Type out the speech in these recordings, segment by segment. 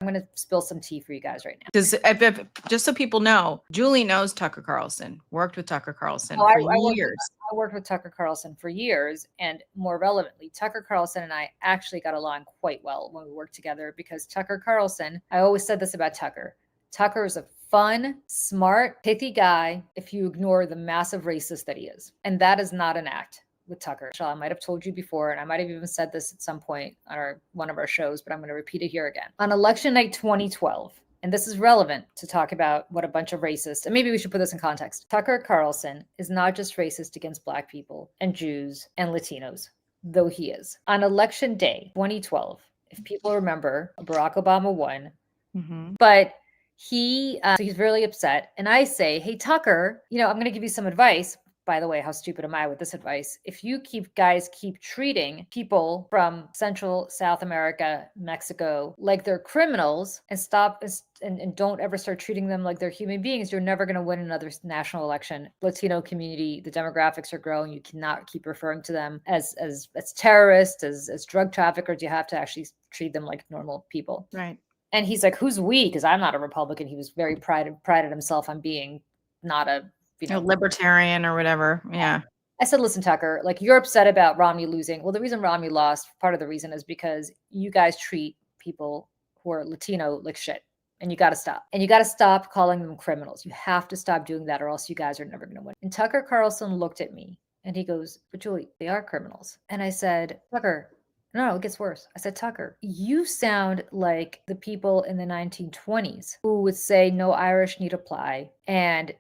I'm going to spill some tea for you guys right now. Because just so people know, Julie knows Tucker Carlson, worked with Tucker Carlson for years. I worked with Tucker Carlson for years. And more relevantly, Tucker Carlson and I actually got along quite well when we worked together, because Tucker Carlson, I always said this about Tucker. Tucker is a fun, smart, pithy guy if you ignore the massive racist that he is. And that is not an act with Tucker. I might have told you before, and I might have even said this at some point on one of our shows, but I'm going to repeat it here again. On election night 2012, and this is relevant to talk about what a bunch of racists, and maybe we should put this in context. Tucker Carlson is not just racist against Black people and Jews and Latinos, though he is. On election day 2012, if people remember, Barack Obama won, but he's really upset. And I say, hey, Tucker, I'm going to give you some advice. By the way, how stupid am I with this advice? If you keep treating people from Central, South America, Mexico like they're criminals, and don't ever start treating them like they're human beings, you're never going to win another national election. Latino community, the demographics are growing. You cannot keep referring to them as terrorists, as drug traffickers. You have to actually treat them like normal people. Right. And he's like, who's we? Because I'm not a Republican. He was very prided himself on being not a libertarian or whatever. Yeah. I said, listen, Tucker, like, you're upset about Romney losing. Well, the reason Romney lost, part of the reason is because you guys treat people who are Latino like shit. And you got to stop. And you got to stop calling them criminals. You have to stop doing that, or else you guys are never going to win. And Tucker Carlson looked at me and he goes, but Julie, they are criminals. And I said, Tucker, no, it gets worse. I said, Tucker, you sound like the people in the 1920s who would say no Irish need apply, and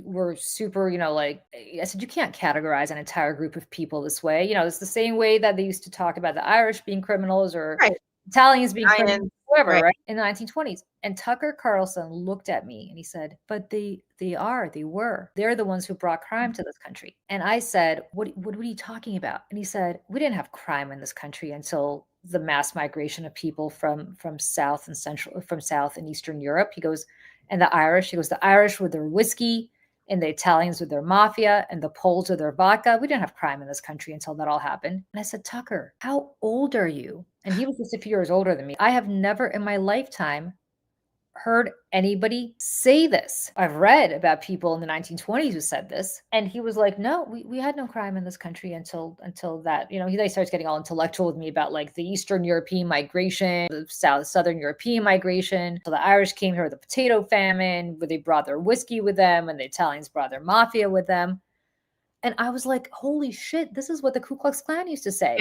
we're super, I said, you can't categorize an entire group of people this way. It's the same way that they used to talk about the Irish being criminals, or Italians being criminals, whatever, right? In the 1920s. And Tucker Carlson looked at me and he said, but they were. They're the ones who brought crime to this country. And I said, what are you talking about? And he said, we didn't have crime in this country until the mass migration of people from South and Eastern Europe. He goes, and the Irish with their whiskey, and the Italians with their mafia, and the Poles with their vodka. We didn't have crime in this country until that all happened. And I said, Tucker, how old are you? And he was just a few years older than me. I have never in my lifetime heard anybody say this. I've read about people in the 1920s who said this. And he was like, no, we had no crime in this country until that. He starts getting all intellectual with me about like the Eastern European migration, the Southern European migration. So the Irish came here with the potato famine, where they brought their whiskey with them, and the Italians brought their mafia with them. And I was like, holy shit, this is what the Ku Klux Klan used to say.